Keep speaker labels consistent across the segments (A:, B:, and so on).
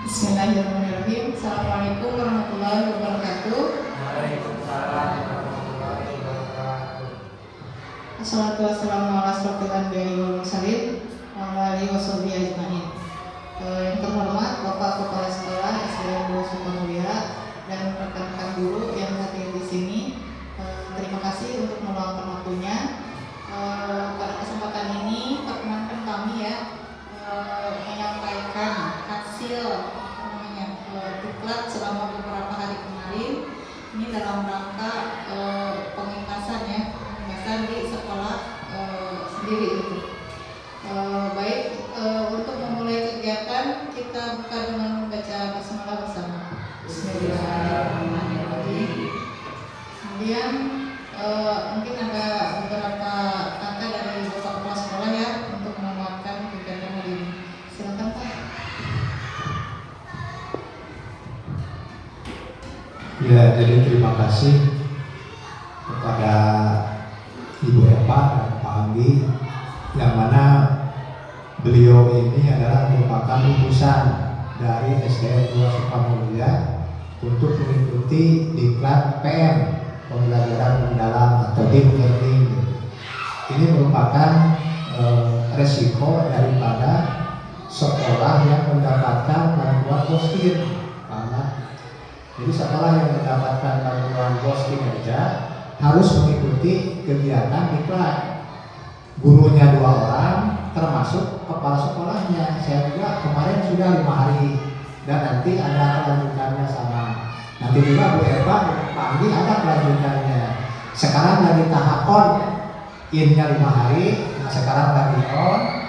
A: Bismillahirrahmanirrahim. Assalamualaikum warahmatullahi wabarakatuh.
B: Waalaikumsalam warahmatullahi wabarakatuh.
A: Assalatu wassalamu ala asrofil anbiya'i wal mursalin wa ala alihi washabihi ajmain. Yang terhormat Bapak Kepala Sekolah SDN 2 Sukamulia dan rekan-rekan guru yang hadir di sini, terima kasih untuk meluangkan waktunya. Pada kesempatan ini perkenankan kami menyampaikan hasil diklat selama beberapa hari kemarin. Ini dalam rangka pengingkasan di sekolah sendiri itu. Baik, untuk memulai kegiatan kita buka dengan membaca basmalah bersama. Bismillahirrahmanirrahim. Kemudian mungkin ada beberapa kata dari Bapak Kepala Sekolah untuk menguatkan kegiatan hari ini. Silakan Pak.
C: Ya, jadi terima kasih kepada Ibu Eva dan Pak Anggi, yang mana beliau ini adalah merupakan lulusan dari SDN 2 Sukamulia untuk mengikuti diklat PM, pembelajaran mendalam atau deep learning. Ini merupakan resiko daripada sekolah yang mendapatkan bantuan posting. Jadi sekolah yang mendapatkan bantuan posting aja harus mengikuti kegiatan diklat. Gurunya 2 orang, termasuk kepala sekolahnya. Saya juga kemarin sudah 5 hari dan nanti ada kelanjutannya sama. Nanti juga Bu Eva dan Pak Andi ada kelanjutannya. Sekarang lagi tahap on, in-nya 5 hari. Nah sekarang lagi on.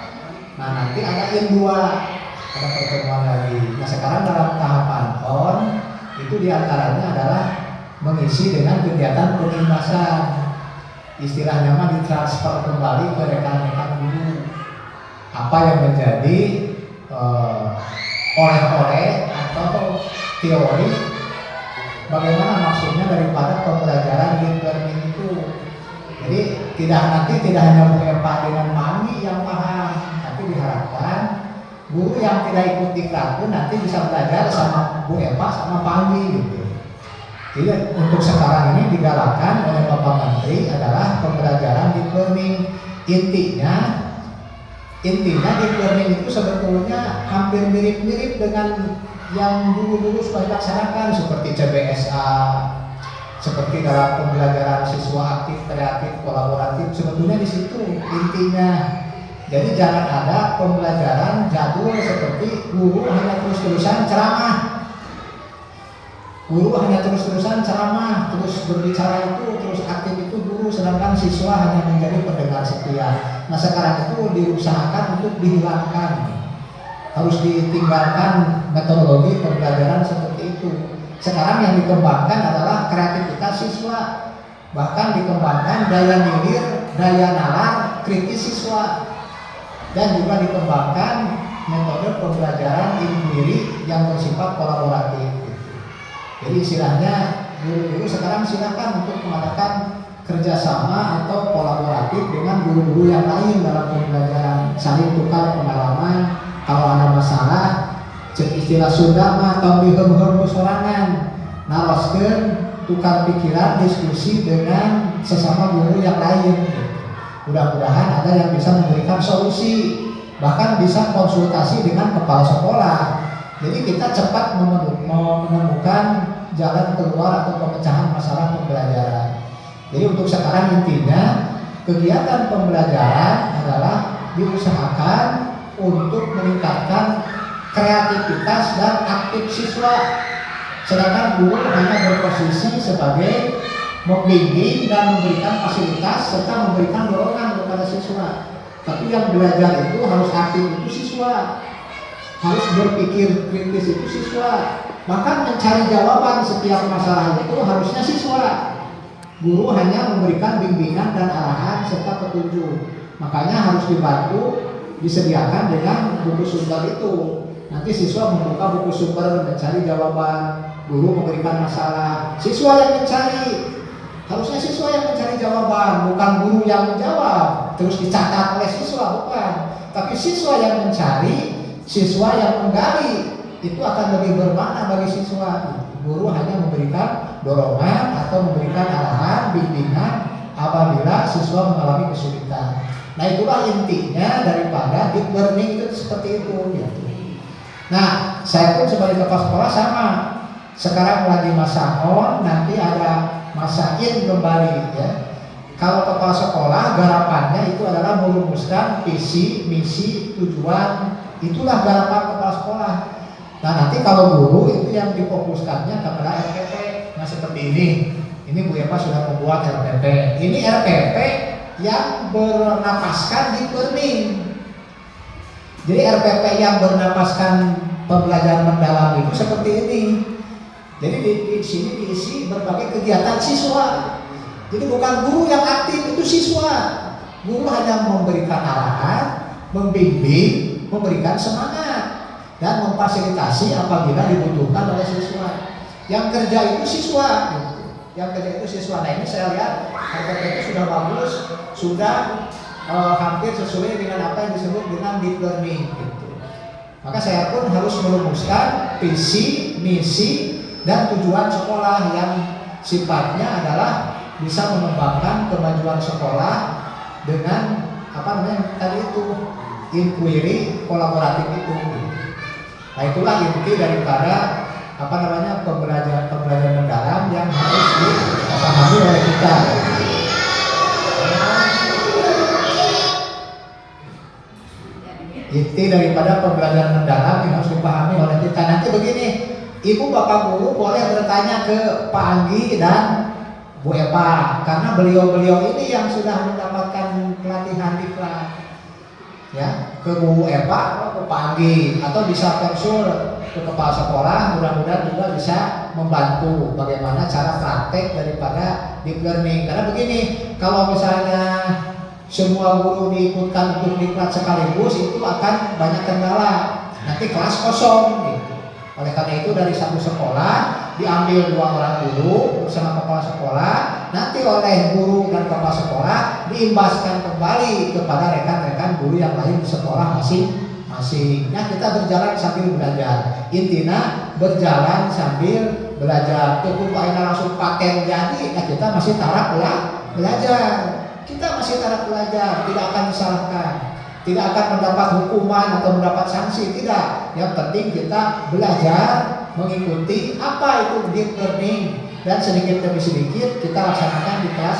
C: Nah nanti ada in 2, ada pertemuan lagi. Nah sekarang dalam tahapan on, itu diantaranya adalah mengisi dengan kegiatan pengingkasan. Istilahnya mah ditransfer kembali ke rekan-rekan guru apa yang menjadi oleh-oleh atau teori bagaimana maksudnya daripada pembelajaran deep learning itu. Jadi tidak hanya Bu Eva dengan Mami yang paham, tapi diharapkan guru yang tidak ikut diklat pun nanti bisa belajar sama Bu Eva sama Pak Anggi gitu. Jadi untuk sekarang ini digalakkan oleh Bapak Menteri adalah pembelajaran deep learning. Intinya deep learning itu sebetulnya hampir mirip-mirip dengan yang dulu sudah dilaksanakan seperti CBSA, seperti dalam pembelajaran siswa aktif, kreatif, kolaboratif. Sebetulnya di situ intinya. Jadi jangan ada pembelajaran jadul seperti guru hanya terus-terusan ceramah. Guru hanya terus-terusan ceramah, terus berbicara itu, terus aktif itu guru, sedangkan siswa hanya menjadi pendengar setia. Nah sekarang itu diusahakan untuk dihilangkan. Harus ditinggalkan metodologi pembelajaran seperti itu. Sekarang yang dikembangkan adalah kreativitas siswa. Bahkan dikembangkan daya nilir, daya nalar, kritis siswa. Dan juga dikembangkan metode pembelajaran inquiry yang bersifat kolaboratif. Jadi istilahnya guru-guru sekarang silakan untuk mengadakan kerjasama atau kolaboratif dengan guru-guru yang lain dalam pembelajaran, saling tukar pengalaman. Kalau ada masalah, cek istilah Sunda mah atau dihem-hem sorangan, naroskeun, tukar pikiran, diskusi dengan sesama guru yang lain. Mudah-mudahan ada yang bisa memberikan solusi, bahkan bisa konsultasi dengan kepala sekolah. Jadi kita cepat menemukan jalan keluar atau pemecahan masalah pembelajaran. Jadi untuk sekarang intinya kegiatan pembelajaran adalah diusahakan untuk meningkatkan kreativitas dan aktif siswa. Sedangkan guru hanya berposisi sebagai membimbing dan memberikan fasilitas serta memberikan dorongan kepada siswa. Tapi yang belajar itu harus aktif itu siswa. Harus berpikir kritis itu siswa. Bahkan mencari jawaban setiap masalah itu harusnya siswa. Guru hanya memberikan bimbingan dan arahan serta petunjuk. Makanya harus dibantu disediakan dengan buku sumber itu. Nanti siswa membuka buku sumber mencari jawaban. Guru memberikan masalah. Siswa yang mencari. Harusnya siswa yang mencari jawaban, bukan guru yang menjawab. Terus dicatat oleh siswa, bukan. Tapi siswa yang mencari, siswa yang menggali itu akan lebih bermakna bagi siswa. Guru hanya memberikan dorongan atau memberikan arahan, bimbingan apabila siswa mengalami kesulitan. Nah, itulah intinya daripada deep learning itu seperti itu. Gitu. Nah, saya pun sebagai kepala sekolah sama. Sekarang lagi masa on, nanti ada masa in kembali ya. Kalau kepala sekolah garapannya itu adalah merumuskan visi, misi, tujuan. Itulah garapan kepala sekolah. Nah, nanti kalau guru itu yang difokuskannya kepada RPP. Nah, seperti ini. Ini Bu Eva sudah membuat RPP. Ini RPP yang bernapaskan deep learning. Jadi RPP yang bernapaskan pembelajaran mendalam itu seperti ini. Jadi di sini diisi berbagai kegiatan siswa. Jadi bukan guru yang aktif, itu siswa. Guru hanya memberikan arahan, membimbing, memberikan semangat dan memfasilitasi apabila dibutuhkan oleh siswa. Yang kerja itu siswa. Yang kerja itu siswa. Nah, ini saya lihat RPP itu sudah bagus, sudah hampir sesuai dengan apa yang disebut dengan deep learning. Gitu. Maka saya pun harus merumuskan visi, misi, dan tujuan sekolah yang sifatnya adalah bisa mengembangkan kemajuan sekolah dengan apa namanya tadi itu inquiry kolaboratif itu. Nah, itulah inti daripada apa namanya pembelajaran mendalam yang harus dipahami oleh kita. Inti daripada pembelajaran mendalam yang harus dipahami oleh kita. Nanti begini, Ibu Bapak Guru boleh bertanya ke Pak Anggi dan Bu Eva, karena beliau-beliau ini yang sudah mendapatkan pelatihan di kelas. Ya, ke Bu Eva, ke Pak Anggi, atau bisa konsul ke kepala sekolah, mudah-mudahan juga bisa membantu bagaimana cara praktek daripada deep learning. Karena begini, kalau misalnya semua guru diikutkan untuk diklat sekaligus, itu akan banyak kendala. Nanti kelas kosong gitu. Oleh karena itu dari satu sekolah diambil 2 orang guru bersama kepala sekolah, nanti oleh guru dan kepala sekolah diimbaskan kembali kepada rekan-rekan guru yang lain di sekolah masing-masing. Nah, kita berjalan sambil belajar. Intinya berjalan sambil belajar. Kemudian langsung paten jadi, nah kita masih taraf belajar. Kita masih taraf belajar, tidak akan disalahkan. Tidak akan mendapat hukuman atau mendapat sanksi, tidak. Yang penting kita belajar mengikuti apa itu deep learning dan sedikit demi sedikit kita laksanakan di kelas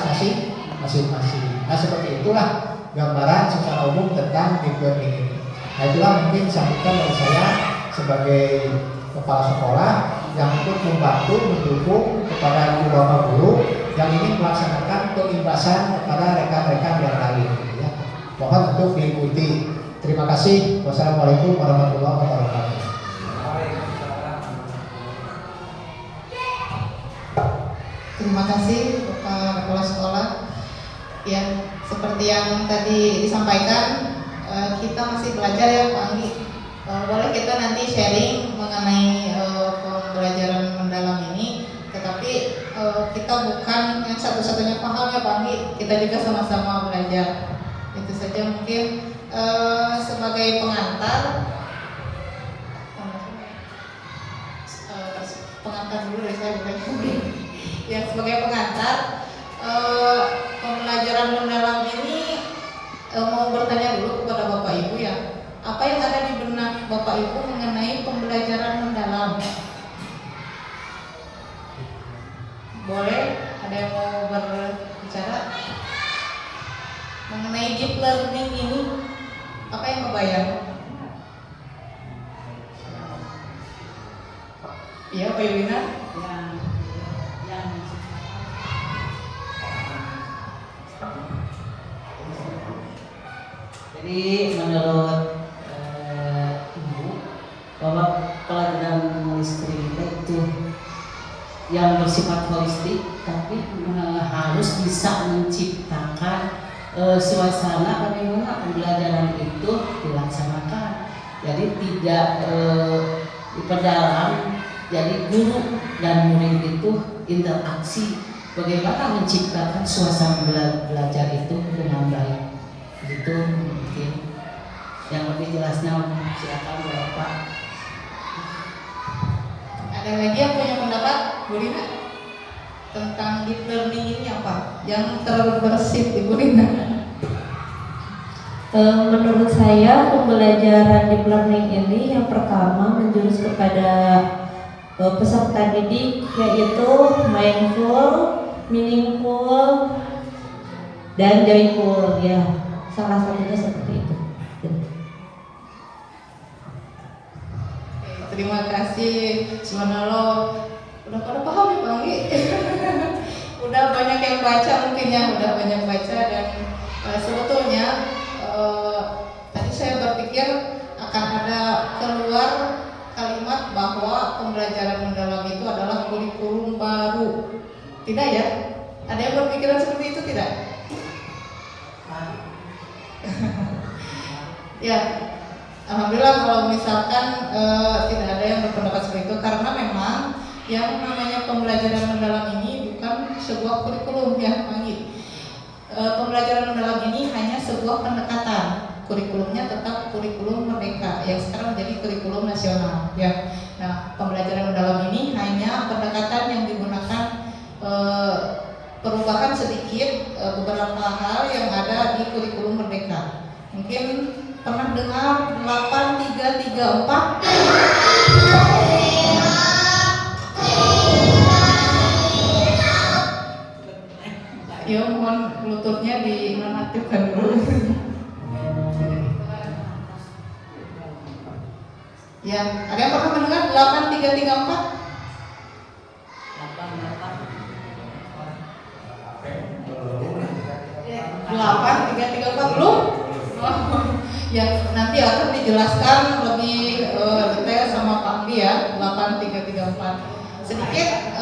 C: masing-masing. Nah, seperti itulah gambaran secara umum tentang deep learning ini. Nah, itulah mungkin sambutan dari saya sebagai kepala sekolah yang ikut membantu mendukung kepada ibu bapak guru yang ingin melaksanakan penyimbasan kepada rekan-rekan yang lain. Ya. Mohon untuk diikuti. Terima kasih. Wassalamualaikum warahmatullahi wabarakatuh.
A: Terima kasih Bapak Kepala Sekolah. Ya, seperti yang tadi disampaikan, kita masih belajar ya Pak Anggi. Boleh kita nanti sharing mengenai pembelajaran mendalam ini, tetapi kita bukan yang satu-satunya paham ya Pak Anggi. Kita juga sama-sama belajar. Itu saja mungkin sebagai pengantar. Pengantar dulu dari saya bukan. Ya, sebagai pengantar pembelajaran mendalam ini mau bertanya dulu kepada Bapak Ibu ya, apa yang ada di benak Bapak Ibu mengenai pembelajaran mendalam? Boleh? Ada yang mau berbicara mengenai deep learning ini? Apa yang kebayang? Iya, Pak Yowina?
D: Jadi menurut Ibu bahwa pelajaran listrik itu yang bersifat holistik, tapi harus bisa menciptakan suasana bagaimana pembelajaran itu dilaksanakan. Jadi tidak diperdalam. Jadi guru dan murid itu interaksi, bagaimana menciptakan suasana belajar itu dengan baik. Itu mungkin yang lebih jelasnya silakan Bapak.
A: Ada lagi yang punya pendapat? Bu Rina? Tentang deep learning ini apa? Yang terbersit Ibu Rina?
E: Menurut saya pembelajaran deep learning ini yang pertama menjurus kepada peserta didik, yaitu mindful, meaningful, dan joyful, ya salah satunya seperti itu.
A: Terima kasih. Subhanallah. Udah pada paham ya Bang Gi? Udah banyak yang baca mungkin ya, udah banyak baca dan sebetulnya tadi saya berpikir akan ada keluar kalimat bahwa pembelajaran mendalam itu adalah kurikulum baru. Tidak ya? Ada yang berpikiran seperti itu tidak? Ya, alhamdulillah kalau misalkan tidak ada yang berpendapat seperti itu, karena memang yang namanya pembelajaran mendalam ini bukan sebuah kurikulum ya, Manggi. Pembelajaran mendalam ini hanya sebuah pendekatan. Kurikulumnya tetap kurikulum merdeka yang sekarang menjadi kurikulum nasional ya. Nah, pembelajaran mendalam ini hanya pendekatan yang digunakan perubahan sedikit beberapa hal yang ada di kurikulum merdeka. Mungkin pernah dengar 8334? Ya, mohon bluetoothnya dinonaktifkan dulu. Ya, ada yang pernah mendengar 8334? 8334 belum? Ya, nanti akan dijelaskan lebih detail sama Pak Andi ya. 8334 sedikit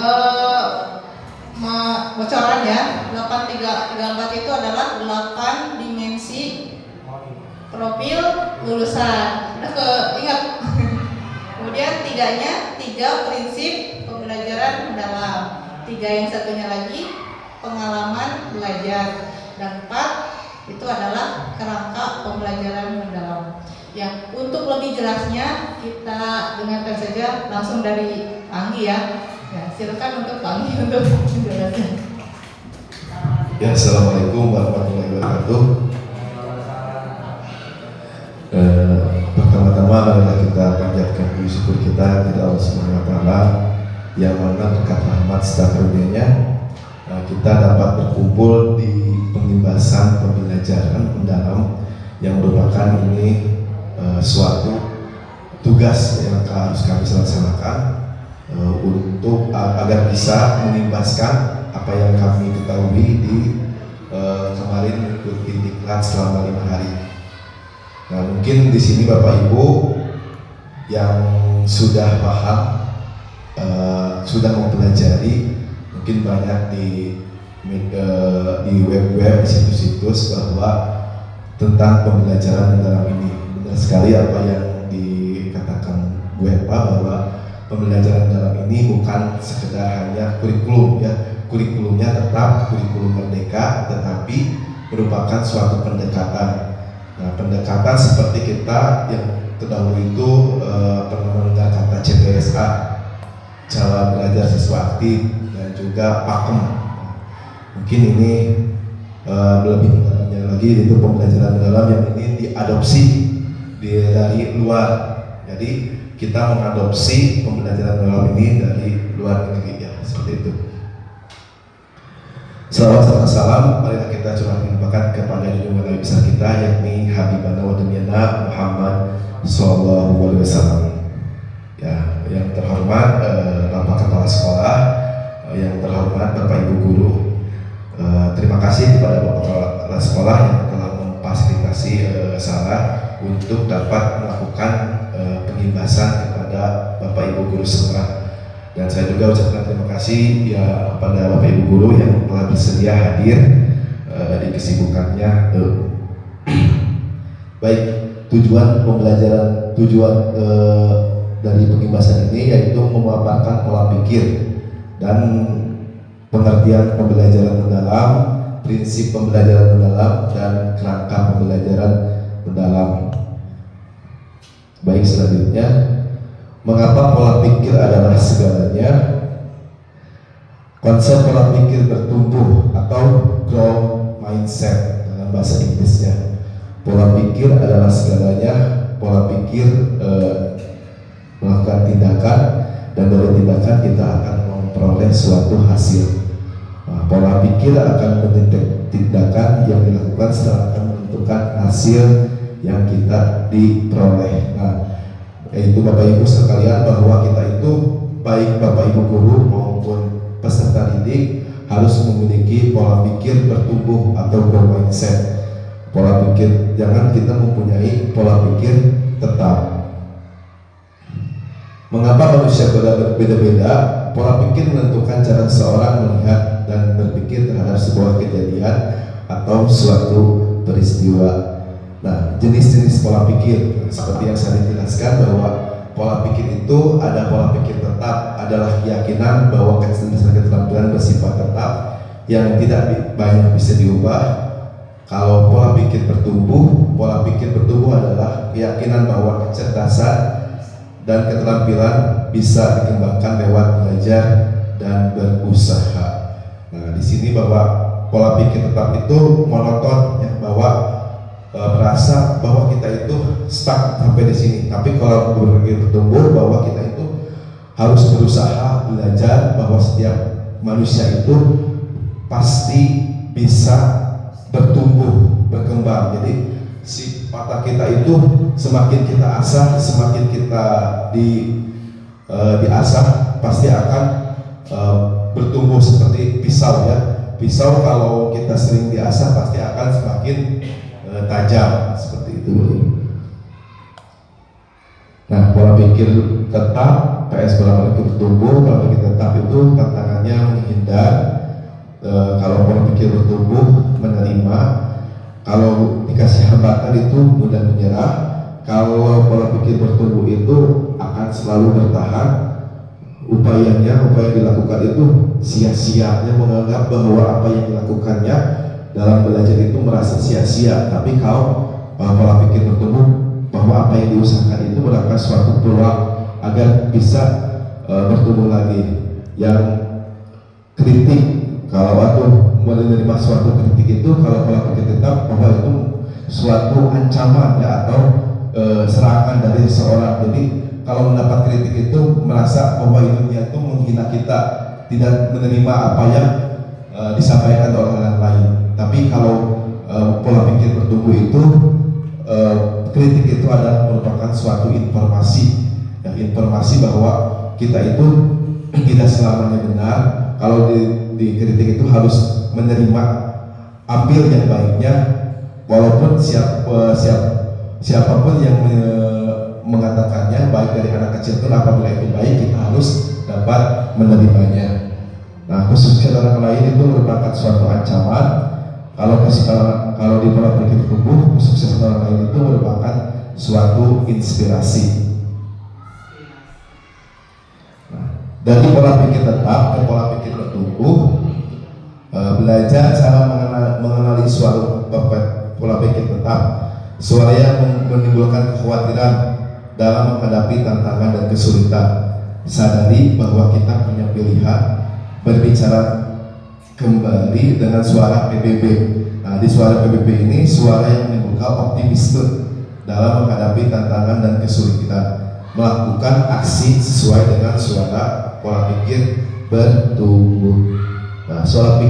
A: bocoran ya. 8334 itu adalah 8 dimensi profil lulusan. Udah keingat? Kemudian 3 prinsip pembelajaran mendalam. 3 yang satunya lagi pengalaman belajar. Dan 4 itu adalah kerangka pembelajaran mendalam. Ya, untuk lebih jelasnya kita dengarkan saja langsung dari Anggi ya. Ya, silakan untuk Anggi untuk menjelaskan.
F: Ya, assalamualaikum warahmatullahi wabarakatuh. Pertama-tama adalah kita panjatkan puji syukur kita kepada Allah Subhanahu wa taala yang mana berkat rahmat serta karunia-Nya kita dapat berkumpul di pengimbasan pembelajaran mendalam yang merupakan ini suatu tugas yang harus kami laksanakan untuk agar bisa mengimbaskan apa yang kami ketahui di kemarin mengikuti diklat selama 5 hari. Nah, mungkin di sini Bapak Ibu yang sudah paham, sudah mempelajari, mungkin banyak di web-web, di situs-situs bahwa tentang pembelajaran mendalam ini. Benar sekali apa yang dikatakan Bu Epa bahwa pembelajaran mendalam ini bukan sekedar hanya kurikulum ya. Kurikulumnya tetap kurikulum merdeka, tetapi merupakan suatu pendekatan. Nah, pendekatan seperti kita yang terdahulu itu pernah mendengar kata CBSA, cara belajar siswa aktif, dan juga pakem. Mungkin ini lebih dalamnya lagi itu pembelajaran mendalam yang ini diadopsi dari luar. Jadi kita mengadopsi pembelajaran mendalam ini dari luar negeri ya, seperti itu. Salawat serta salam marilah kita curahkan bakat kepada junjungan Nabi besar kita yakni Habibana wa Dunyana Muhammad sallallahu alaihi wasallam. Ya, yang terhormat Bapak Kepala Sekolah, yang terhormat Bapak Ibu Guru. Terima kasih kepada Bapak Kepala Sekolah yang telah memfasilitasi saya untuk dapat melakukan pengimbasan kepada Bapak Ibu Guru semua. Dan saya juga ucapkan terima kasih ya kepada Bapak Ibu Guru yang telah bersedia hadir di kesibukannya. Baik, tujuan pembelajaran, dari pengimbasan ini yaitu memaparkan pola pikir dan pengertian pembelajaran mendalam, prinsip pembelajaran mendalam, dan kerangka pembelajaran mendalam. Baik, selanjutnya Mengapa pola pikir adalah segalanya? Konsep pola pikir bertumbuh atau growth mindset dalam bahasa Inggrisnya. Pola pikir adalah segalanya. Pola pikir melakukan tindakan, dan dari tindakan kita akan memperoleh suatu hasil. Nah, pola pikir akan mendetek tindakan yang dilakukan setelah akan menentukan hasil yang kita diperoleh. Nah, yaitu Bapak Ibu sekalian, bahwa kita itu baik Bapak Ibu guru maupun peserta didik harus memiliki pola pikir bertumbuh atau growth mindset. Pola pikir, jangan kita mempunyai pola pikir tetap. Mengapa manusia berbeda-beda? Pola pikir menentukan cara seseorang melihat dan berpikir terhadap sebuah kejadian atau suatu peristiwa. Nah, jenis-jenis pola pikir seperti yang saya jelaskan, bahwa pola pikir itu ada pola pikir tetap, adalah keyakinan bahwa keterampilan bersifat tetap yang tidak banyak bisa diubah. Kalau pola pikir bertumbuh adalah keyakinan bahwa kecerdasan dan keterampilan bisa dikembangkan lewat belajar dan berusaha. Nah, di sini bahwa pola pikir tetap itu monoton, ya, bahwa merasa bahwa kita itu stuck sampai di sini. Tapi kalau berpikir bertumbuh, bahwa kita itu harus berusaha belajar, bahwa setiap manusia itu pasti bisa bertumbuh, berkembang. Jadi si patah kita itu semakin kita asah, semakin kita diasah, pasti akan bertumbuh seperti pisau, ya. Pisau kalau kita sering diasah pasti akan semakin tajam, seperti itu. Nah, pola pikir tetap, pola pikir bertumbuh, pola pikir tetap itu tantangannya menghindar. Kalau pola pikir bertumbuh, menerima. Kalau dikasih hambatan itu mudah menyerah. Kalau pola pikir bertumbuh itu akan selalu bertahan. Upaya yang dilakukan itu sia-sia, menganggap bahwa apa yang dilakukannya dalam belajar itu merasa sia-sia. Tapi kalau pola pikir bertumbuh, bahwa apa yang diusahakan itu merupakan suatu peluang agar bisa bertumbuh lagi. Yang kritik, kalau menerima suatu kritik itu, kalau pola pikir tetap, bahwa itu suatu ancaman, ya, atau serangan dari seseorang. Jadi kalau mendapat kritik itu merasa bahwa dia itu menghina kita, tidak menerima apa yang disampaikan oleh orang lain. Tapi kalau pola pikir bertumbuh itu, kritik itu adalah merupakan suatu informasi, ya, informasi bahwa kita itu tidak selamanya benar. Kalau dikritik itu harus menerima, ambil yang baiknya, walaupun siapapun yang mengatakannya, baik dari anak kecil pun, apabila itu baik, kita harus dapat menerimanya. Nah, khususnya orang lain itu merupakan suatu ancaman. Kalau di pola pikir tumbuh, kesuksesan orang lain itu merupakan suatu inspirasi. Nah, dari pola pikir tetap ke pola pikir bertumbuh, belajar cara mengenali suatu pola pikir tetap, suara yang menimbulkan kekhawatiran dalam menghadapi tantangan dan kesulitan. Sadari bahwa kita punya pilihan, berbicara kembali dengan suara PBB. Nah, di suara PBB ini suara yang menimbulkan optimisme dalam menghadapi tantangan dan kesulitan, melakukan aksi sesuai dengan suara pola pikir bertumbuh. Nah, pola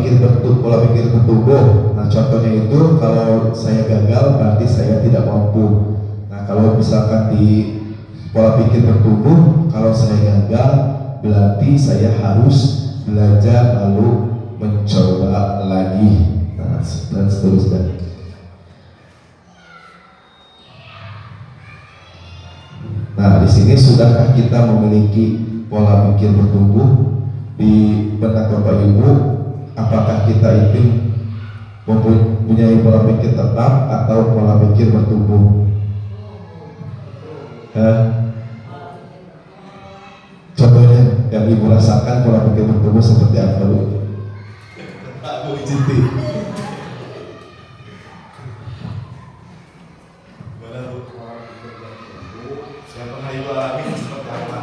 F: pikir bertumbuh. Nah, contohnya itu, kalau saya gagal berarti saya tidak mampu. Nah, kalau misalkan di pola pikir bertumbuh, kalau saya gagal berarti saya harus belajar lalu mencoba lagi, nah, dan seterusnya. Nah, di sini sudahkah kita memiliki pola pikir bertumbuh di benak Bapak Ibu? Apakah kita itu mempunyai pola pikir tetap atau pola pikir bertumbuh? Contohnya yang Ibu rasakan pola pikir bertumbuh seperti apa, Bu? Bu Cinti. Mana, Bu? Pola pikir bertumbuh yang pernah Ibu alami seperti apa?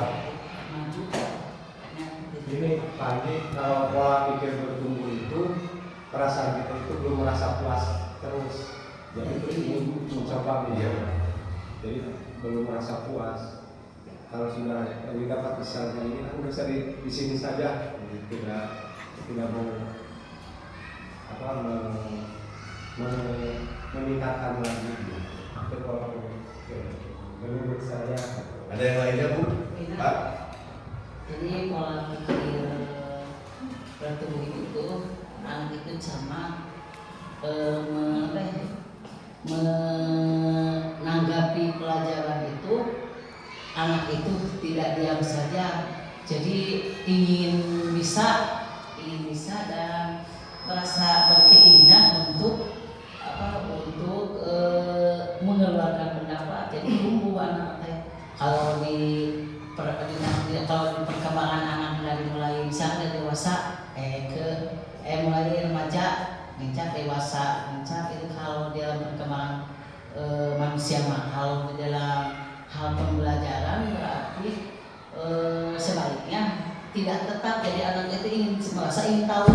B: Pak Andi, kalau pola pikir bertumbuh itu perasaan kita itu belum merasa puas terus, jadi terus ingin mencoba menjauh, jadi belum merasa puas. Kalau sudah ini dapat misalnya ini aku bisa di sini saja, tidak mau meningkatkan lagi. Itu kalau menurut saya.
F: Ada yang lainnya Bu? Pak?
D: Jadi pola pikir bertumbuh itu anak itu sama menanggapi pelajaran itu, anak itu tidak diam saja, jadi ingin bisa dan merasa berkeinginan untuk mengeluarkan pendapat. Jadi tumbuh anak kalau di perkembangan anak dari mulai misalnya dewasa mulai remaja menginjak dewasa itu kalau dalam perkembangan manusia kalau di dalam hal pembelajaran berarti sebaliknya tidak tetap, jadi anak itu merasa ingin tahu.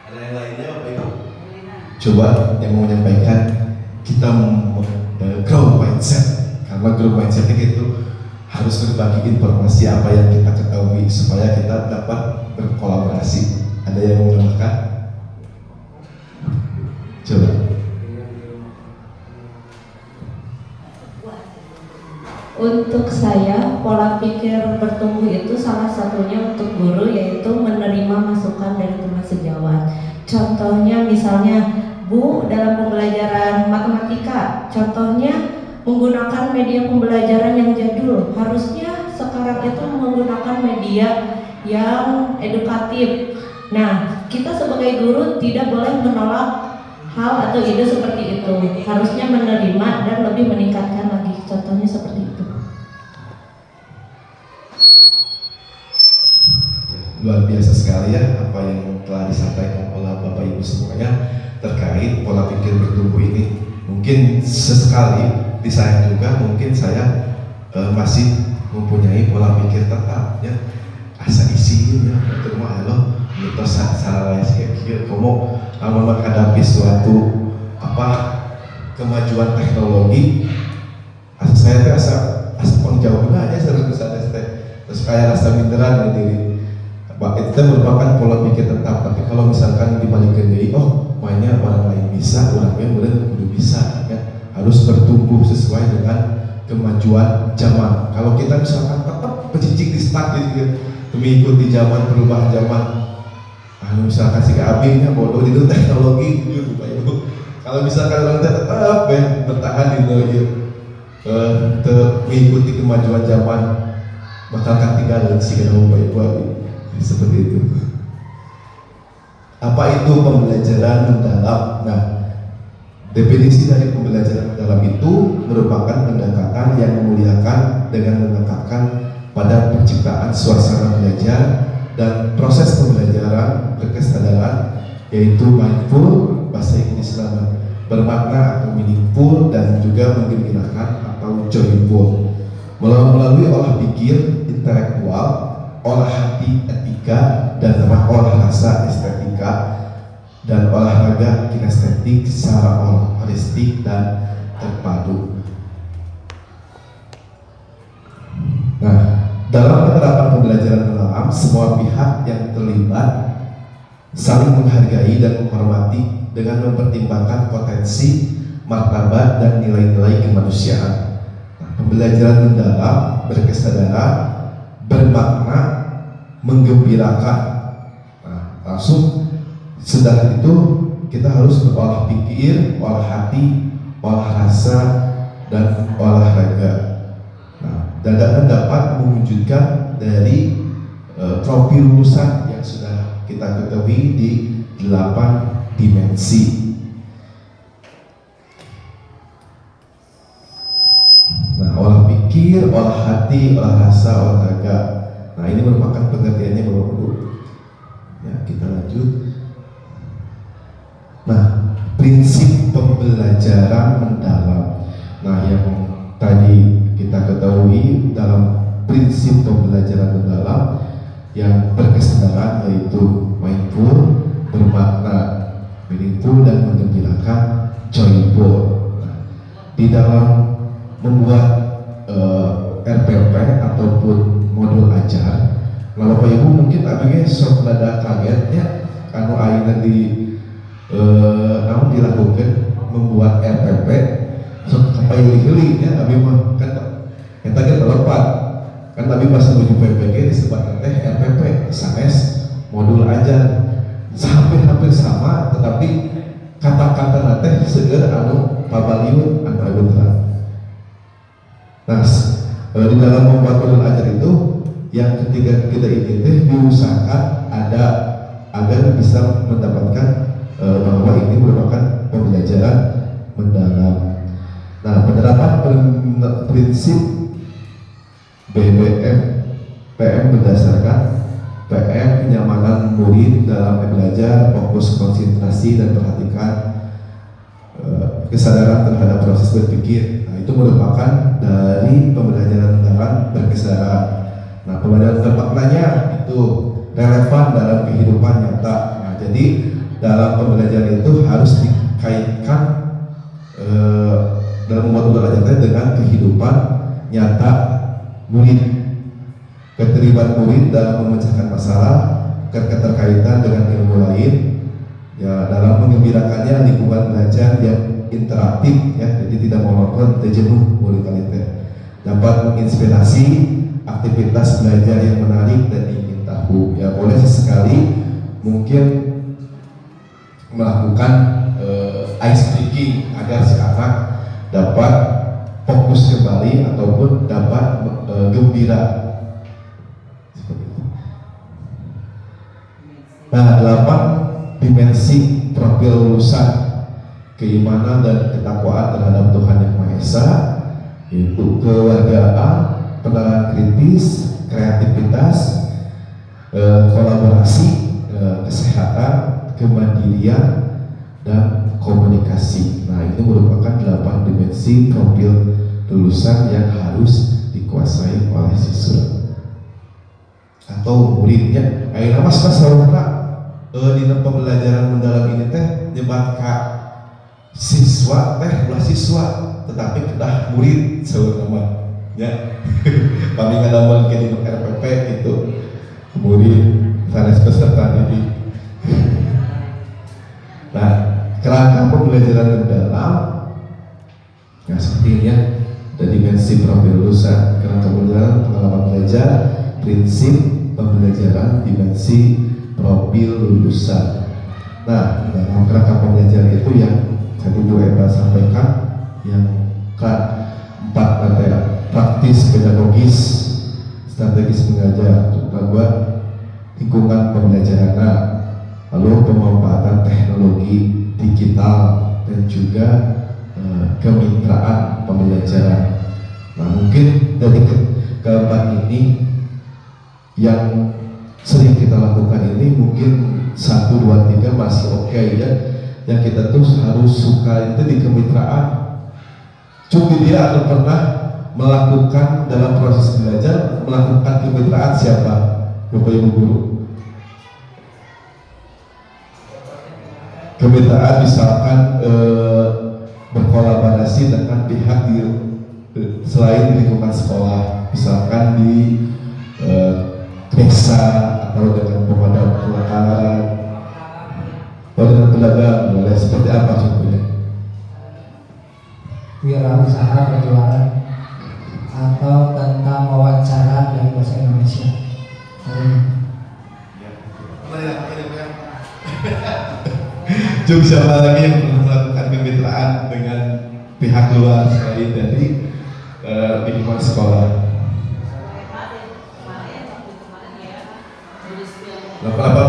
F: Ada yang lainnya Bapak Ibu? Coba yang mau menyampaikan, kita grow mindset, karena grow mindset itu harus berbagi informasi apa yang kita ketahui supaya kita dapat berkolaborasi. Ada yang mau menambahkan? Coba.
E: Untuk saya, pola pikir bertumbuh itu salah satunya untuk guru yaitu menerima masukan dari teman sejawat. Contohnya misalnya, Bu, dalam pembelajaran matematika, contohnya menggunakan media pembelajaran yang jadul. Harusnya sekarang itu menggunakan media yang edukatif. Nah, kita sebagai guru tidak boleh menolak hal atau ide seperti itu. Harusnya menerima dan lebih meningkatkan lagi. Contohnya seperti itu.
F: Luar biasa sekali ya apa yang telah disampaikan oleh Bapak Ibu semuanya terkait pola pikir bertumbuh ini. Mungkin sesekali di saya juga, mungkin saya masih mempunyai pola pikir tetap ya, asa isiin ya, terima Allah mitos salah kayak kamu menghadapi suatu kemajuan teknologi, saya asa pengjauhan aja terus kayak rasa minderan diri. Itu merupakan pola pikir tetap, tapi kalau misalkan dibalikkan dari mainnya orang lain bisa, orang lain udah bisa ya, harus bertumbuh sesuai dengan kemajuan zaman. Kalau kita misalkan tetap pecicik di start gitu, mengikuti zaman, perubahan zaman, misalkan si keabingnya bodoh itu teknologi gitu Pak Ibu. Kalau misalkan orang tetap bertahan di mengikuti kemajuan zaman, bakal ketinggalan si Pak Ibu. Seperti itu. Apa itu pembelajaran mendalam? Nah, definisi dari pembelajaran mendalam itu merupakan pendekatan yang memuliakan dengan menekankan pada penciptaan suasana belajar dan proses pembelajaran berkesadaran, yaitu mindful, bahasa Inggrisnya bermakna atau meaningful, dan juga menggembirakan atau joyful, melalui olah pikir intelektual, olah hati etika, dan olah rasa estetika, dan olahraga kinestetik secara holistik dan terpadu. Nah, dalam penerapan pembelajaran mendalam, semua pihak yang terlibat saling menghargai dan menghormati dengan mempertimbangkan potensi, martabat, dan nilai-nilai kemanusiaan. Nah, pembelajaran mendalam berkesadaran, bermakna, menggembirakan. Nah, langsung setelah itu kita harus berolah pikir, olah hati, olah rasa, dan olahraga. Nah, dan dapat mewujudkan dari profil lulusan yang sudah kita ketahui di 8 dimensi. Nah, olah pikir, olah hati, olah rasa, olahraga. Nah, ini merupakan pengertiannya Bapak Ibu. Ya, kita lanjut. Nah, prinsip pembelajaran mendalam. Nah, yang tadi kita ketahui dalam yang berkesenangan, yaitu mindful, bermakna, meaningful, dan menggembirakan, joyful. Nah, di dalam membuat RPP ataupun modul ajar, nah Bapak Ibu mungkin abg sok rada kaget ya, anu ayeuna namun dilakukan membuat RPP sok kapayuli-huli ya, abi mah kan eta ge telepat kan, tapi pas menuju PPG disebut teh RPP sanes modul ajar, hampir sama, tetapi kata-kata teh seueur anu pabaliun anu terang. Nah, di dalam membuat modul ajar itu yang ketiga kita ini teh diusahakan ada agar bisa mendapatkan bahwa ini merupakan pembelajaran mendalam. Nah, penerapan prinsip BBM PM berdasarkan PM kenyamanan murid dalam belajar, fokus konsentrasi dan perhatikan kesadaran terhadap proses berpikir. Nah, itu merupakan dari pembelajaran mendalam berkesedaran. Nah, pembelajaran bermaknanya itu relevan dalam kehidupan nyata. Nah, jadi dalam pembelajaran itu harus dikaitkan dalam membuat pembelajaran dengan kehidupan nyata murid, keterlibatan murid dalam memecahkan masalah, keterkaitan dengan ilmu lain, ya dalam mengembirakannya lingkungan belajar yang interaktif, ya jadi tidak monoton, tidak jenuh murid kalian, dapat menginspirasi aktivitas belajar yang menarik dan ingin tahu. Ya boleh sesekali mungkin melakukan ice breaking agar si anak dapat fokus kembali ataupun dapat gembira. Nah, 8 dimensi profil lulusan, keimanan dan ketakwaan terhadap Tuhan Yang Maha Esa, yaitu kewargaan, penalaran kritis, kreativitas, kolaborasi, kesehatan, kemandirian, dan komunikasi. Nah, ini merupakan 8 dimensi profil lulusan yang harus dikuasai oleh siswa atau muridnya. Ayeuna mas saudara di pembelajaran mendalam ini teh nyebat ka siswa teh ulah siswa, tetapi kedah murid saudara ya. Kami ngadameun ke di RPP itu murid sanes peserta didik. Nah, kerangka pembelajaran mendalam ya seperti ini ya, ada dimensi profil lulusan, kerangka pembelajaran, pengalaman belajar, prinsip pembelajaran, dimensi profil lulusan. Nah, dalam kerangka pembelajaran itu yang tadi Bu Eva sampaikan, yang keempat ada praktis pedagogis, strategis mengajar, buat lingkungan pembelajaran, lalu pemanfaatan teknologi digital dan juga kemitraan pembelajaran. Nah, mungkin dari keempat ini yang sering kita lakukan ini mungkin 1, 2, 3 masih oke ya. Yang kita tuh harus suka itu di kemitraan. Cuma dia akan pernah melakukan dalam proses belajar, melakukan kemitraan siapa? Bapak Ibu guru. Kemitraan misalkan berkolaborasi dengan pihak di selain lingkungan sekolah, misalkan di desa atau dengan pemadam kebakaran atau dengan pedagang, boleh seperti apa contohnya?
C: Wirausaha berjualan atau tentang wawancara dari bahasa Indonesia.
F: Juga siapa lagi yang pernah melakukan kemitraan dengan pihak luar selain dari lingkungan sekolah? Kenapa?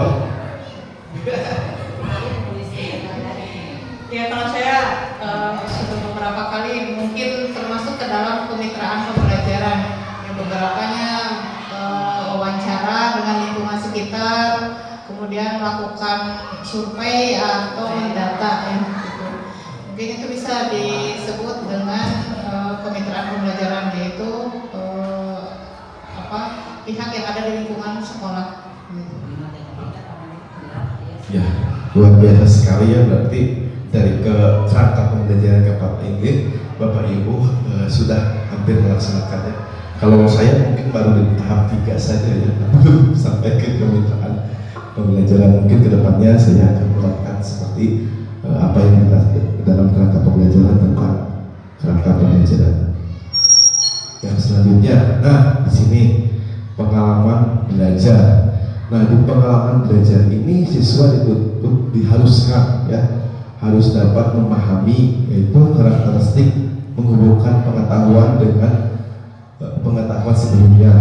A: Ya kalau saya sudah beberapa kali mungkin termasuk ke dalam kemitraan pembelajaran, yang beberapanya wawancara dengan lingkungan sekitar, kemudian melakukan survei atau mendata ya gitu. Mungkin itu bisa disebut dengan kemitraan pembelajaran, yaitu pihak yang ada di lingkungan sekolah.
F: luar biasa sekali ya, berarti dari kerangka pembelajaran Bapak Inggris, Bapak Ibu sudah hampir melaksanakannya. Kalau saya mungkin baru di tahap 3 saja ya, belum sampai ke kemitraan pembelajaran. Mungkin kedepannya saya akan menerapkan seperti apa yang dalam kerangka pembelajaran tentang kerangka pembelajaran. Yang selanjutnya, nah di sini pengalaman belajar. Nah di pengalaman belajar ini siswa dituntut diharuskan ya, harus dapat memahami yaitu karakteristik menghubungkan pengetahuan dengan pengetahuan sebelumnya,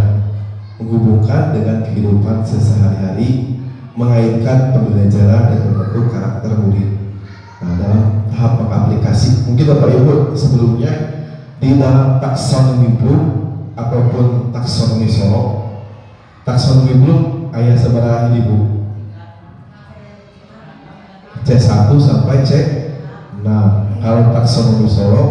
F: menghubungkan dengan kehidupan sehari-hari, mengaitkan pembelajaran dan membentuk karakter murid. Nah dalam tahap mengaplikasi, mungkin Bapak Ibu sebelumnya di dalam taksonomi Bloom ataupun taksonomi Solo, taksonomi Bloom ayah seberapa ini Bu? C1 sampai C6. Kalau taksonomi Solo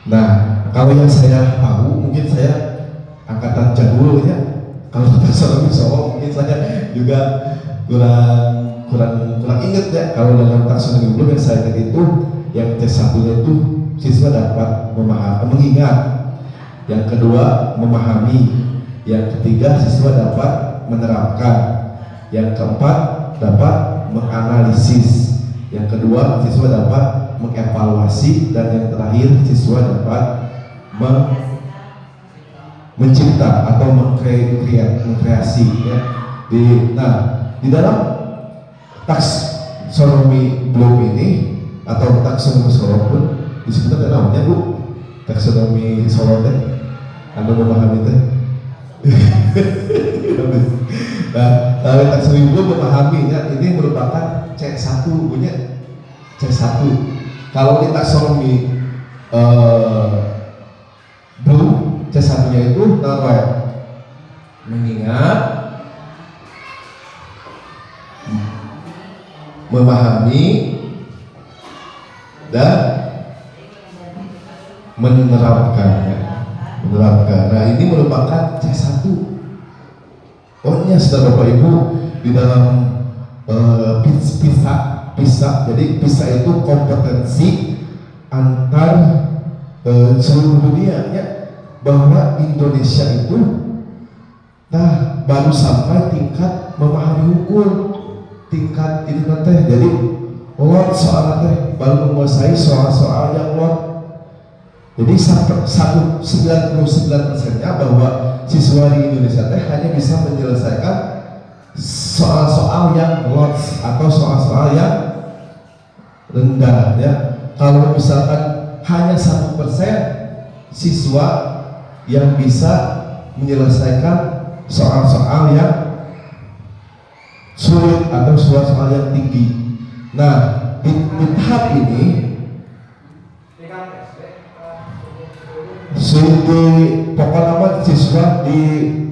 F: nah, kalau yang saya tahu, mungkin saya angkatan jadul ya. Kalau taksonomi Solo mungkin saya juga kurang ingat ya. Kalau dalam taksonomi Bloom yang saya ingat itu, yang C1-nya itu siswa dapat mengingat, yang kedua memahami, yang ketiga siswa dapat menerapkan, yang keempat dapat menganalisis, yang kedua siswa dapat mengevaluasi, dan yang terakhir siswa dapat mencipta atau mengkreasi ya. Di dalam taksonomi Bloom ini atau taksonomi Solo pun disebutkan namanya Bu, taksonomi Solo teh. Anda memahami teh? Nah, kalau taksonomi Bloom memahaminya ini merupakan C1 punya C1. Kalau di taksonomi Bloom C1-nya itu mengingat, memahami, dan menerapkan ya. Nah ini merupakan C1. Pokoknya sudah Bapak Ibu di dalam PISA. Jadi PISA itu kompetensi antar seluruh dunia ya, bahwa Indonesia itu baru sampai tingkat memahami hukum, tingkat itu nanti. Jadi lot soal nanti baru menguasai soal-soal yang lot. Jadi 99%-nya bahwa siswa di Indonesia hanya bisa menyelesaikan soal-soal yang lot atau soal-soal yang rendah ya. Kalau misalkan hanya 1% siswa yang bisa menyelesaikan soal-soal yang sulit atau soal-soal yang tinggi. Nah di tahap ini pokoknya siswa di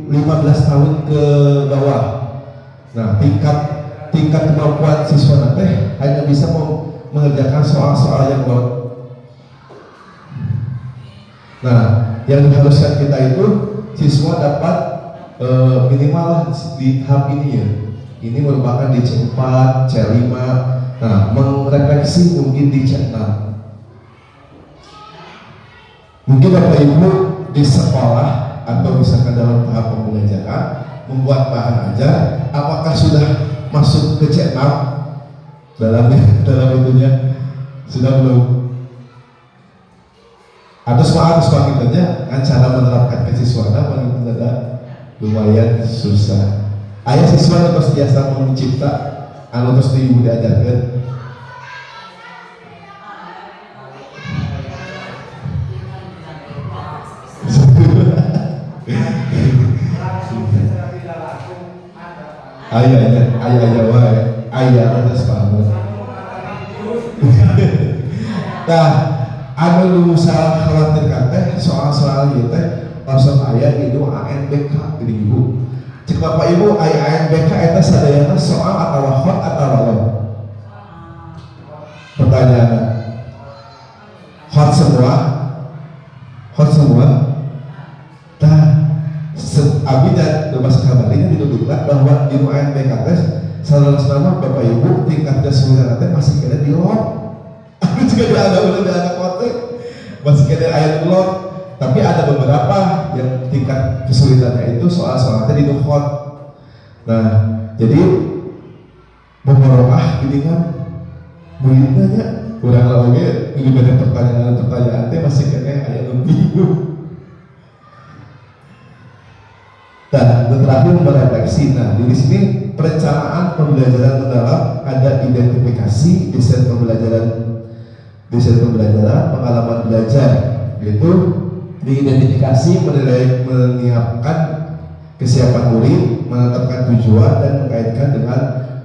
F: 15 tahun ke bawah. Nah tingkat kemampuan siswa nanti hanya bisa mengerjakan soal-soal yang lot. Nah yang diharuskan kita itu siswa dapat minimal di tahap ini ya. Ini merupakan di C4, C5. Nah merefleksi mungkin di C6. Mungkin Bapak Ibu di sekolah atau misalkan dalam tahap pembelajaran membuat bahan ajar, apakah sudah masuk ke C6 dalam itunya? Sudah belum? Atau semangatnya kan cara menerapkan kesiswaan paling ada lumayan susah. Ayah siswa terus biasa mencipta, terus ibu diajarkan. Ayah atas paham. Nah, anu salah khawatirkan teh soal-soal ieu teh langsung aya di ANBK di Ibu. Cek Bapak Ibu aya ANBK eta sadayana soal atau hot atau lawan? Pertanyaan. Hot semua? Nah, abi Bapak Ibu tingkat kesulitan teh masih kena di lot. Aku juga dianggap kote masih kena ayat lot. Tapi ada beberapa yang tingkat kesulitannya itu soal-soalnya di hot. Nah, jadi memoroah gini kan, muridnya kurang lagi ini banyak pertanyaan teh masih kena ayat bingung. Dan terakhir merefleksi. Nah, di sini perencanaan pembelajaran mendalam ada identifikasi desain pembelajaran, pengalaman belajar, yaitu diidentifikasi, menyiapkan kesiapan murid, menetapkan tujuan dan mengaitkan dengan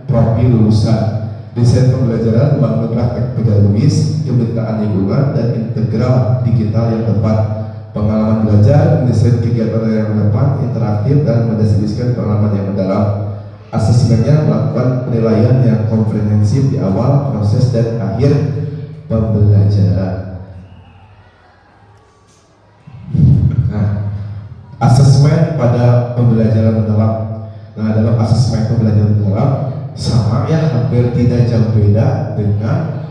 F: profil lulusan. Desain pembelajaran membangun praktek pedagogis, kemitraan lingkungan dan integral digital yang tepat. Pengalaman belajar, mendesain kegiatan yang tepat, interaktif dan mendeskripsikan pengalaman yang mendalam. Asesmennya melakukan penilaian yang komprehensif di awal, proses dan akhir pembelajaran. Asesmen pada pembelajaran mendalam. Nah, dalam asesmen pembelajaran mendalam sama ya, hampir tidak jauh beda dengan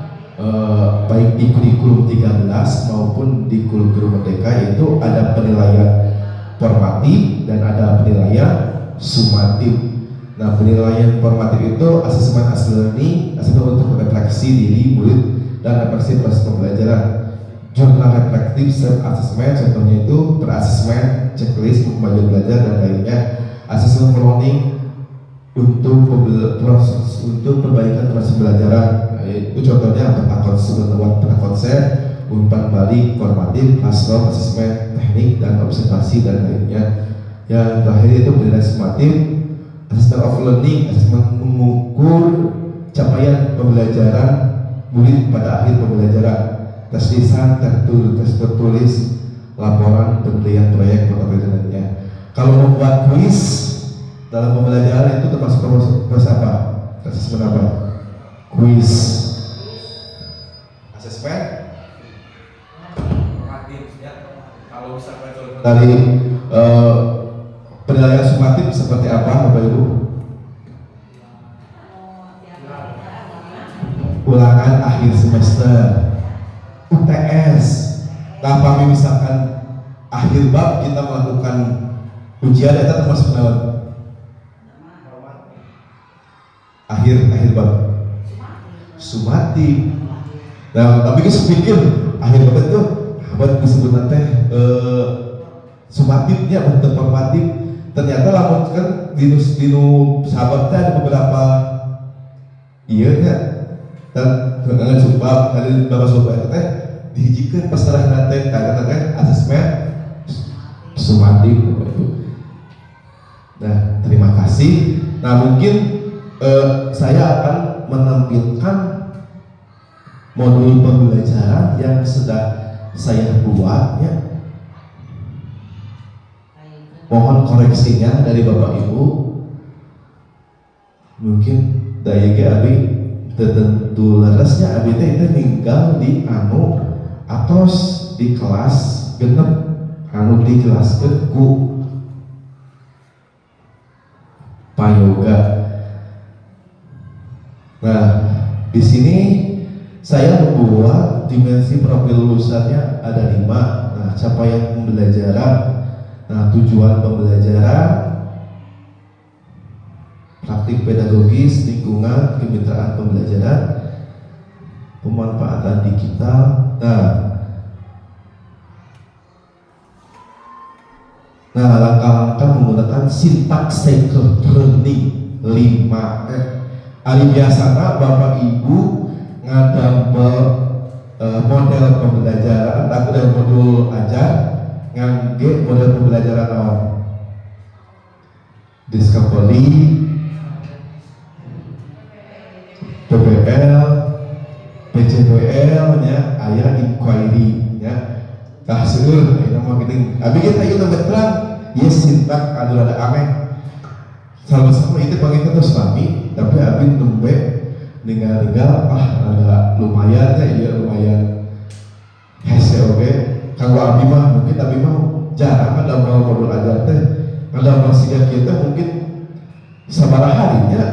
F: baik di kurikulum 13 maupun di kurikulum Merdeka, itu ada penilaian formatif dan ada penilaian sumatif. Nah, penilaian formatif itu asesmen learning, asesmen untuk refleksi diri murid dan refleksi proses pembelajaran. Jurnal reflektif self assessment contohnya itu berasesmen, checklist, kemajuan belajar dan lainnya. Asesmen learning untuk proses untuk perbaikan proses pembelajaran, itu contohnya peta konsep, umpan balik, formatif, classroom, asesmen, teknik dan observasi dan lainnya. Yang terakhir itu penilaian sumatif, assessment of learning, asesmen mengukur capaian pembelajaran murid pada akhir pembelajaran. Tes lisan, tes tertulis, laporan, penilaian proyek, portofolio dan lainnya. Kalau membuat kuis dalam pembelajaran itu termasuk proses apa? Asesmen apa? Kuis. Asesmen? Kalau misalkan dari penilaian sumatif seperti apa, Bapak Ibu? Ulangan akhir semester. UTS. Nah, kami misalkan akhir bab kita melakukan ujian, itu termasuk naon? Akhir bab sumatif. Nah, tapi kita pikir akhir bab itu apa disebut nanti sumatifnya bentuk formatif. Ternyata lamun kan di sahabat ada beberapa iya dan dengan sumpah dari bapak sumpah teh dihijikan pas setelah nanti kadang-kadang asesmen sumatif itu. Nah, terima kasih. Nah, mungkin saya akan menampilkan modul pembelajaran yang sedang saya buatnya. Mohon koreksinya dari Bapak Ibu. Mungkin daya abi tertentu larasnya abi itu tinggal di atos di kelas genep di kelas ku payoga. Nah, di sini saya membuat dimensi profil lulusannya ada 5. Nah, capaian pembelajaran, nah tujuan pembelajaran, praktik pedagogis, lingkungan, kemitraan pembelajaran, pemanfaatan digital. Nah, langkah-langkah menggunakan sintaks cycle learning 5. Hari biasanya Bapak Ibu ngadambel model pembelajaran, aku dari modul ajar ngangge model pembelajaran awal discovery, PBL, PCBL nya, ayah inquiry nya. Kasur, ini mau gini. Abi kita itu beneran, yes sintak adu ada aneh. Sama-sama itu bagi kita suami, tapi abi nembe ninggal ada lumayan ya, lumayan. HCOB, kalau abi mah mungkin abi mah jarang ada modul ajar teh, ada masih kita mungkin sabaraha harinya.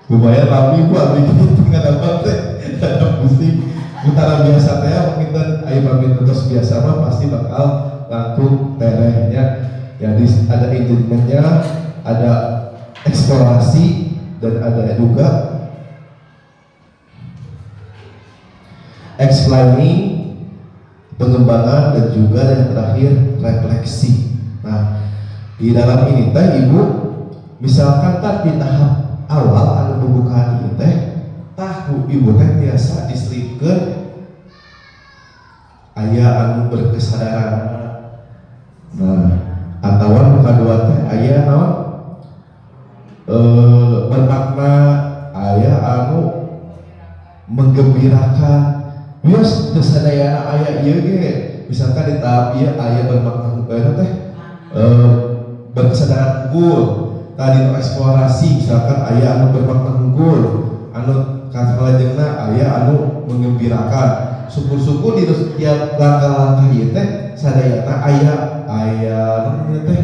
F: lumayan rame bu abdi gitu nggak dapat teh ada pusing utara biasa teh pamitan ayo pamit terus biasa mah pasti bakal langkung terehnya. Jadi ada entertainmentnya, ada eksplorasi, dan ada juga explaining, pengembangan, dan juga yang terakhir refleksi. Nah, di dalam ini teh ibu misalkan di tahap awal ada pembukaan ini teh tahu ibu teh biasa diselipkeun aya anu berkesadaran. Nah, atau nu kadua teh aya naon bermakna, aya anu menggembirakan. Bios teu sadayana aya ieu ge misalkan di tahap ieu aya bermakna teh berkesadaran unggul. Tadi eksplorasi misalkan aya anu bermakna unggul, anu kasalajengna aya anu menggembirakan. Syukur-syukur di setiap langkah-langkah ieu teh sadayana aya namanya teh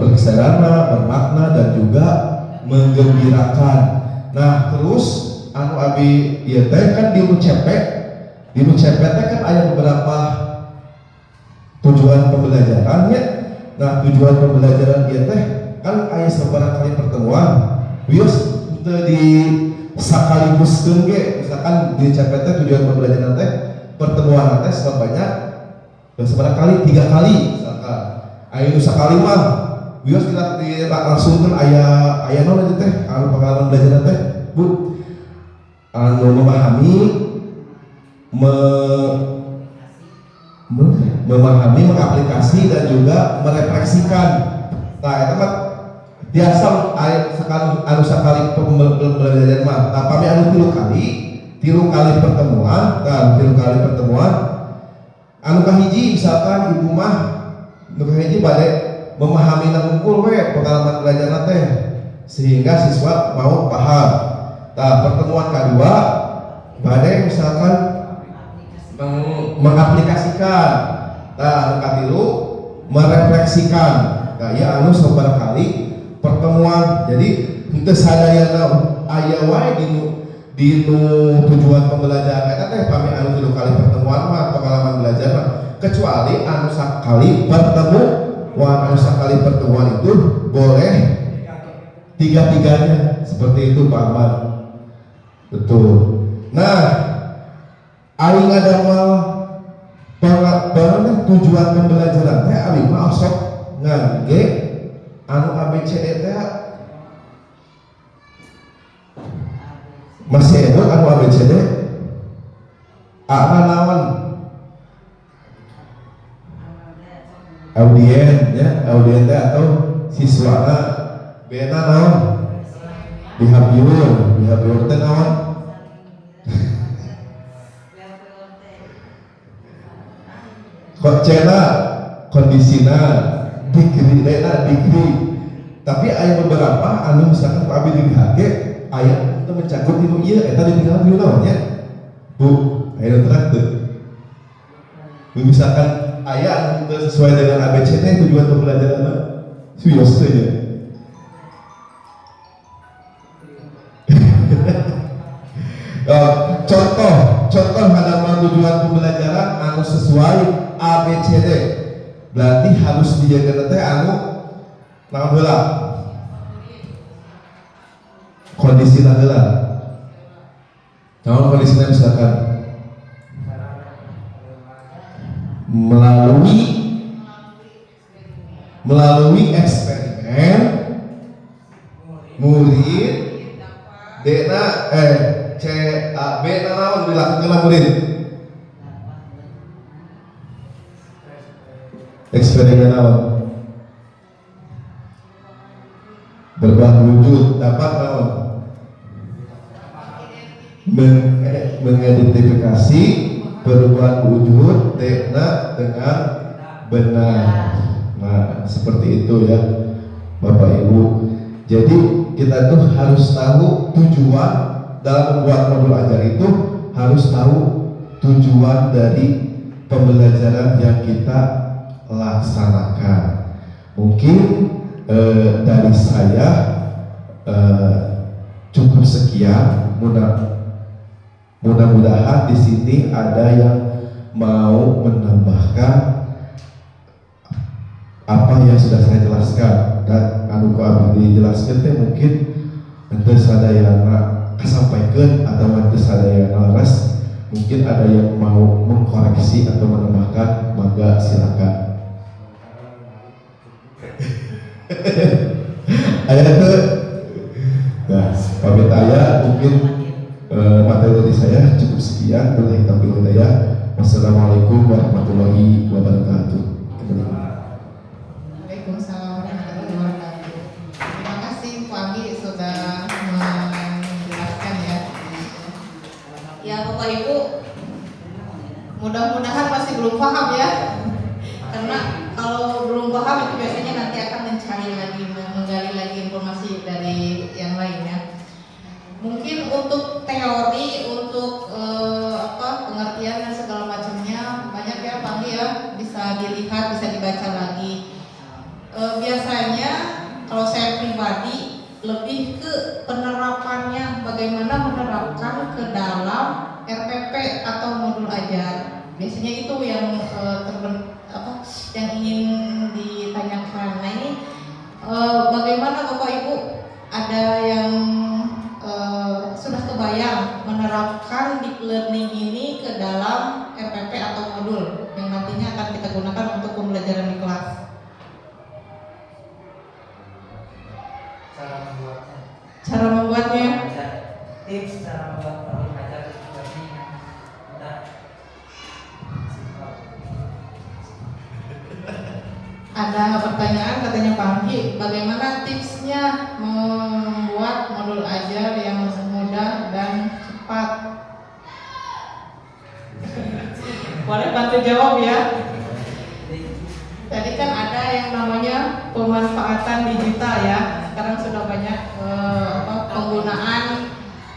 F: berkesadaran, bermakna, dan juga menggembirakan. Nah, terus anu abi ieu teh kan di nu cepet teh kan aya beberapa tujuan pembelajarannya. Nah, tujuan pembelajaran ieu teh kan aya sabaraha kali pertemuan. Wios teu di sakalimuskeun ge, misalkan di cepet teh tujuan pembelajaran teh pertemuan teh sebanyak sabaraha kali 3 kali misalkan. Aya nu sakali mah wios di langsungkeun aya naon teh anu pengalaman belajar teh Bu anu memahami memahami, mengaplikasi, dan juga merefleksikan. Nah, itu mah biasa anu sakali pembelajaran mah. Nah, pami anu tilu kali pertemuan, anu kahiji misalkan ibu mah anu kahiji bade memahami nang unggul we pengalaman belajar teh sehingga siswa mau paham. Nah, pertemuan kedua bade misalkan mengaplikasikan. Nah, anu katilu merefleksikan. Nah, ya anu sabaraha kali pertemuan. Jadi henteu sadayana aya wae dinu tujuan pembelajaran eta teh pami anu 3 kali pertemuan mah pengalaman belajar mah, kecuali anu sakali pertemuan itu boleh tiga-tiganya seperti itu Pak Ahmad. Betul. Nah, aing adamal barang tujuan pembelajaran teh abi mah sok ngangge anu ABCD teh masih edo anu ABCD A naon audien ya, audien teh atau siswana B na naon behavior teh naon cena kondisina degree. Tapi aya beberapa anu misalkan Pak Abi dilihat ge aya itu mencakup di ieu eta ditinggal di naon nya Bu aya traktir. Misalkan aya anu sesuai dengan ABCD tujuan pembelajaran suwios teh ya. Contoh hadapan tujuan pembelajaran anu sesuai ABCD berarti harus dijaga teh anu naon heula kondisina heula. Naon kondisina misalkan melalui eksperimen murid dena B na naon dilakukeun murid eksperimen naon berubah wujud dapat naon mengidentifikasi perubahan wujud dengan benar. Nah, seperti itu ya Bapak Ibu. Jadi kita tuh harus tahu tujuan dalam membuat modul ajar itu, harus tahu tujuan dari pembelajaran yang kita laksanakan. Mungkin dari saya sekian. Mudah-mudahan di sini ada yang mau menambahkan apa yang sudah saya jelaskan, dan anu ku abdi dijelaskan teh mungkin ente sadayana kasampaikan atau ente sadayana laras, mungkin ada yang mau mengkoreksi atau menambahkan, mangga silakan. Ayah tuh, nah pamit ayah mungkin materi dari saya cukup sekian. Wabillahi taufiq wal hidayah. Wassalamualaikum warahmatullahi wabarakatuh.
A: Waalaikumsalam warahmatullahi wabarakatuh. Terima kasih Pak Andi sudah menjelaskan ya. Ya Bapak Ibu, mudah-mudahan masih belum paham ya. Karena kalau belum paham itu biasanya nanti akan mencari lagi, menggali lagi informasi dari yang lainnya. Mungkin untuk teori, untuk pengertian dan segala macamnya banyak ya Pak Andi ya, bisa dilihat, bisa dibaca lagi. Biasanya kalau saya pribadi lebih ke penerapannya, bagaimana menerapkan ke dalam RPP atau modul ajar. Biasanya itu yang yang ingin ditanyakan. Nah ini bagaimana Bapak Ibu, ada yang sudah kebayang menerapkan deep learning ini ke dalam RPP atau modul yang nantinya akan kita gunakan untuk pembelajaran di kelas? Cara membuatnya.
G: Tips cara membuat modul ajar seperti yang mudah.
A: Ada pertanyaan katanya Pak Anggi, bagaimana tipsnya membuat modul ajar yang mudah dan cepat? Boleh bantu jawab ya. Tadi kan ada yang namanya pemanfaatan digital ya. Sekarang sudah banyak penggunaan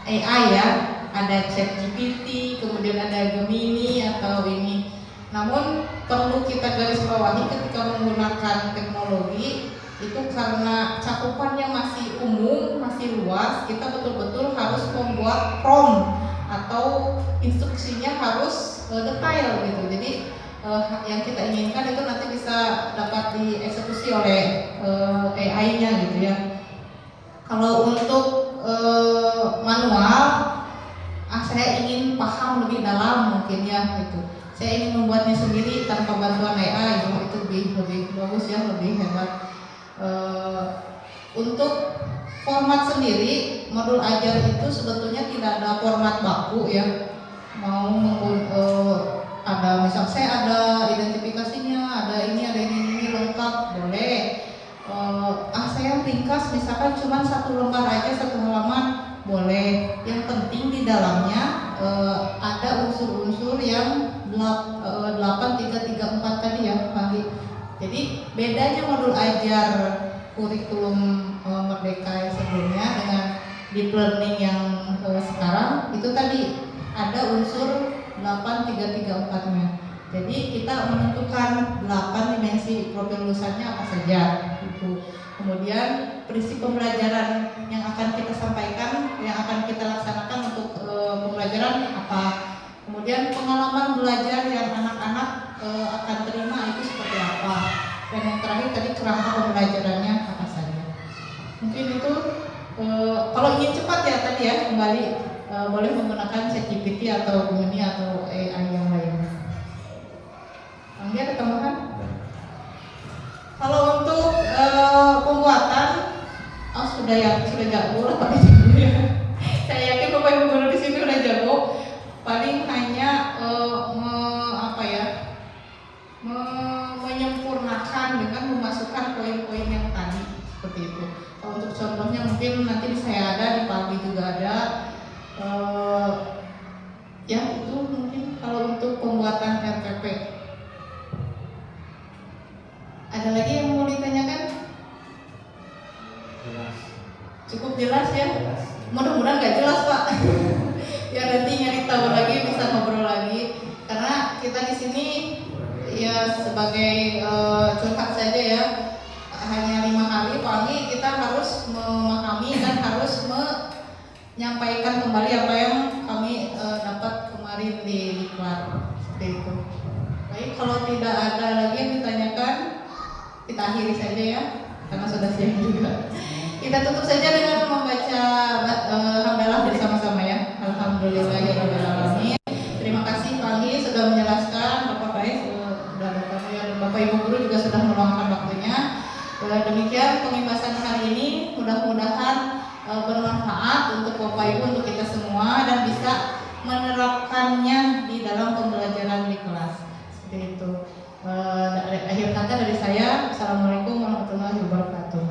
A: AI ya. Ada ChatGPT, kemudian ada Gemini atau ini. Namun perlu kita garis bawahi ketika menggunakan teknologi itu, karena cakupannya masih umum, masih luas, kita betul-betul harus membuat prompt atau instruksinya harus detail gitu. Jadi yang kita inginkan itu nanti bisa dapat dieksekusi oleh AI-nya gitu ya. Kalau untuk manual, saya ingin paham lebih dalam mungkin ya gitu. Saya ingin membuatnya sendiri tanpa bantuan AI, itu lebih bagus ya, lebih hebat. Untuk format sendiri, modul ajar itu sebetulnya tidak ada format baku ya. Mau ada misal saya ada identifikasinya, ada ini lengkap, boleh. Saya ringkas misalkan cuma satu lembar aja, satu halaman, boleh. Yang penting di dalamnya ada unsur-unsur yang 8334 tadi ya Pak Andi. Jadi bedanya modul ajar kurikulum Merdeka yang sebelumnya dengan deep learning yang sekarang itu tadi ada unsur 8334-nya. Jadi kita menentukan 8 dimensi profil lulusannya apa saja itu. Kemudian prinsip pembelajaran yang akan kita sampaikan, yang akan kita laksanakan untuk pembelajaran apa. Kemudian pengalaman belajar yang anak-anak akan terima itu seperti apa. Dan yang terakhir tadi kerangka pembelajarannya apa saja. Mungkin itu kalau ingin cepat ya tadi ya, kembali boleh menggunakan ChatGPT atau Gemini atau AI yang lainnya. Anggia ada tambahan? Kalau untuk pembuatan, sudah jago lah Pak ya. Saya yakin Bapak Ibu guru di sini udah jago. Paling hanya menyempurnakan dengan memasukkan poin-poin yang tadi seperti itu. Kalau untuk contohnya mungkin nanti saya ada di Palbi juga ada. Ya itu mungkin kalau untuk pembuatan RPP. Ada lagi yang mau ditanyakan? Cukup jelas ya? Mudah-mudahan nggak jelas Pak. Ya nanti nyari tahu lagi, bisa ngobrol lagi. Karena kita di sini ya sebagai curhat saja ya, hanya 5 hari Pak Anggi kita harus memahami dan harus menyampaikan kembali apa yang kami dapat kemarin di diklat seperti itu. Baik, kalau tidak ada lagi yang ditanyakan, kita akhiri saja ya, karena sudah siang juga. Kita tutup saja dengan membaca hamdalah bersama-sama ya. Alhamdulillahirobbilalamin. Terima kasih Pak Anggi sudah menjelaskan, Bapak Faiz sudah datang ya, dan Bapak Ibu Guru juga sudah meluangkan waktunya. Demikian pembahasan hari ini, mudah-mudahan bermanfaat untuk Bapak Ibu, untuk kita semua, dan bisa menerapkannya di dalam pembelajaran di kelas. Seperti itu. Akhir kata dari saya, Assalamualaikum warahmatullahi wabarakatuh.